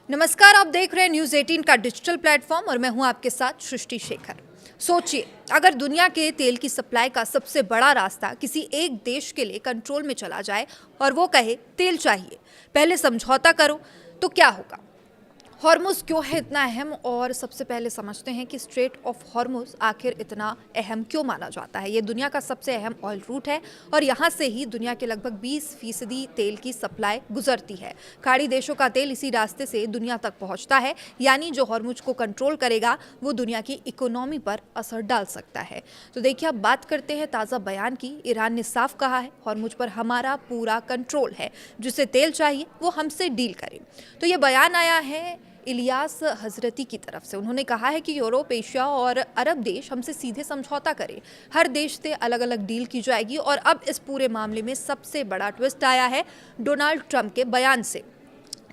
नमस्कार, आप देख रहे हैं न्यूज़ 18 का डिजिटल प्लेटफॉर्म और मैं हूं आपके साथ सृष्टि शेखर। सोचिए, अगर दुनिया के तेल की सप्लाई का सबसे बड़ा रास्ता किसी एक देश के लिए कंट्रोल में चला जाए और वो कहे तेल चाहिए, पहले समझौता करो, तो क्या होगा। हॉर्मुज़ क्यों है इतना अहम, और सबसे पहले समझते हैं कि स्ट्रेट ऑफ हॉर्मुज़ आखिर इतना अहम क्यों माना जाता है। ये दुनिया का सबसे अहम ऑयल रूट है और यहाँ से ही दुनिया के लगभग 20% तेल की सप्लाई गुजरती है। खाड़ी देशों का तेल इसी रास्ते से दुनिया तक पहुँचता है, यानी जो हॉर्मुज़ को कंट्रोल करेगा वो दुनिया की इकोनॉमी पर असर डाल सकता है। तो देखिए, अब बात करते हैं ताज़ा बयान की। ईरान ने साफ कहा है हॉर्मुज़ पर हमारा पूरा कंट्रोल है, जिसे तेल चाहिए वो हमसे डील करे। तो ये बयान आया है इलियास हजरती की तरफ से। उन्होंने कहा है कि यूरोप, एशिया और अरब देश हमसे सीधे समझौता करें, हर देश से अलग अलग डील की जाएगी। और अब इस पूरे मामले में सबसे बड़ा ट्विस्ट आया है डोनाल्ड ट्रंप के बयान से।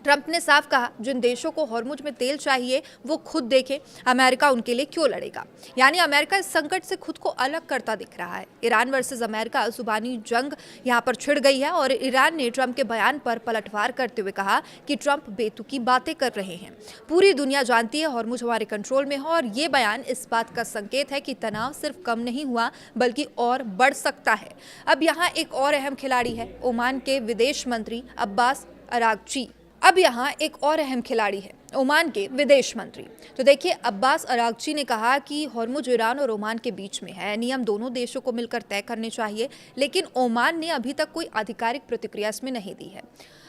ट्रंप ने साफ कहा, जिन देशों को हॉर्मुज़ में तेल चाहिए वो खुद देखें, अमेरिका उनके लिए क्यों लड़ेगा। यानी अमेरिका इस संकट से खुद को अलग करता दिख रहा है। ईरान वर्सेस अमेरिका जुबानी जंग यहाँ पर छिड़ गई है और ईरान ने ट्रंप के बयान पर पलटवार करते हुए कहा कि ट्रंप बेतुकी बातें कर रहे हैं। पूरी दुनिया जानती है हॉर्मुज़ हमारे कंट्रोल में है और ये बयान इस बात का संकेत है कि तनाव सिर्फ कम नहीं हुआ बल्कि और बढ़ सकता है। अब यहाँ एक और अहम खिलाड़ी है, ओमान के विदेश मंत्री अब्बास अरागची। ओमान के विदेश मंत्री। तो देखिए, अब्बास अरागची ने कहा कि हॉर्मुज़ ईरान और ओमान के बीच में है, नियम दोनों देशों को मिलकर तय करने चाहिए, लेकिन ओमान ने अभी तक कोई आधिकारिक प्रतिक्रिया इसमें नहीं दी है।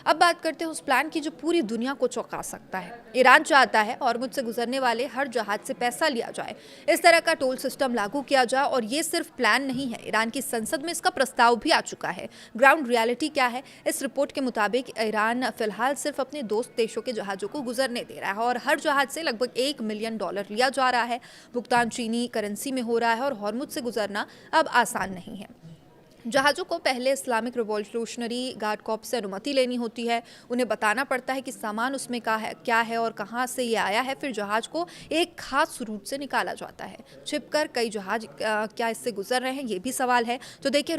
अब बात करते हैं उस प्लान की जो पूरी दुनिया को चौंका सकता है। ईरान चाहता है हॉर्मुज़ से गुजरने वाले हर जहाज से पैसा लिया जाए, इस तरह का टोल सिस्टम लागू किया जाए। और ये सिर्फ प्लान नहीं है, ईरान की संसद में इसका प्रस्ताव भी आ चुका है। ग्राउंड रियलिटी क्या है? इस रिपोर्ट के मुताबिक ईरान फिलहाल सिर्फ अपने दोस्त देशों के जहाज़ों को गुजरने दे रहा है और हर जहाज से लगभग $1 मिलियन लिया जा रहा है। भुगतान चीनी करेंसी में हो रहा है और हॉर्मुज़ से गुजरना अब आसान नहीं है। जहाज़ों को पहले इस्लामिक रिवॉल्यूशनरी गार्ड कॉर्प्स से अनुमति लेनी होती है, उन्हें बताना पड़ता है कि सामान उसमें क्या है और कहाँ से ये आया है। फिर जहाज़ को एक खास रूट से निकाला जाता है। छिपकर कई जहाज क्या इससे गुजर रहे हैं, ये भी सवाल है। तो देखिए,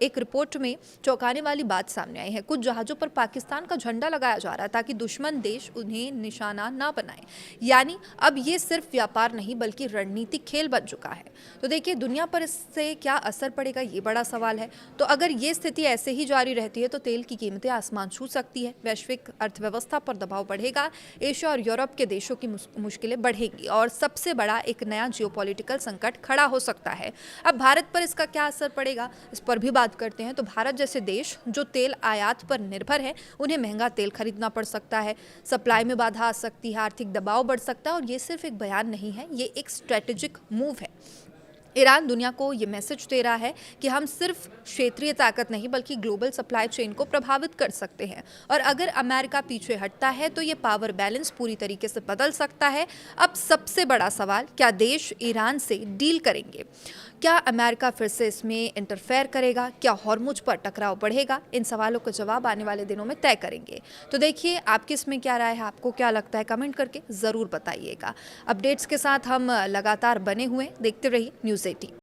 एक रिपोर्ट में चौंकाने वाली बात सामने आई है। कुछ जहाज़ों पर पाकिस्तान का झंडा लगाया जा रहा है ताकि दुश्मन देश उन्हें निशाना ना बनाए। यानी अब ये सिर्फ व्यापार नहीं बल्कि रणनीतिक खेल बन चुका है। तो देखिए, दुनिया पर इससे क्या असर पड़ेगा, ये बड़ा सवाल है। तो अगर ये स्थिति ऐसे ही जारी रहती है तो तेल की कीमतें आसमान छू सकती है, वैश्विक अर्थव्यवस्था पर दबाव बढ़ेगा, एशिया और यूरोप के देशों की मुश्किलें बढ़ेंगी और सबसे बड़ा एक नया जियोपॉलिटिकल संकट खड़ा हो सकता है। अब भारत पर इसका क्या असर पड़ेगा, इस पर भी बात करते हैं। तो भारत जैसे देश जो तेल आयात पर निर्भर है, उन्हें महंगा तेल खरीदना पड़ सकता है, सप्लाई में बाधा आ सकती है, आर्थिक दबाव बढ़ सकता है। और ये सिर्फ एक बयान नहीं है, ये एक स्ट्रेटेजिक मूव है। ईरान दुनिया को ये मैसेज दे रहा है कि हम सिर्फ क्षेत्रीय ताकत नहीं बल्कि ग्लोबल सप्लाई चेन को प्रभावित कर सकते हैं। और अगर अमेरिका पीछे हटता है तो ये पावर बैलेंस पूरी तरीके से बदल सकता है। अब सबसे बड़ा सवाल, क्या देश ईरान से डील करेंगे? क्या अमेरिका फिर से इसमें इंटरफेयर करेगा? क्या हॉर्मुज़ पर टकराव बढ़ेगा? इन सवालों का जवाब आने वाले दिनों में तय करेंगे। तो देखिए, आपकी इसमें क्या राय है, आपको क्या लगता है, कमेंट करके ज़रूर बताइएगा। अपडेट्स के साथ हम लगातार बने हुए, देखते रहिए न्यूज़ 18।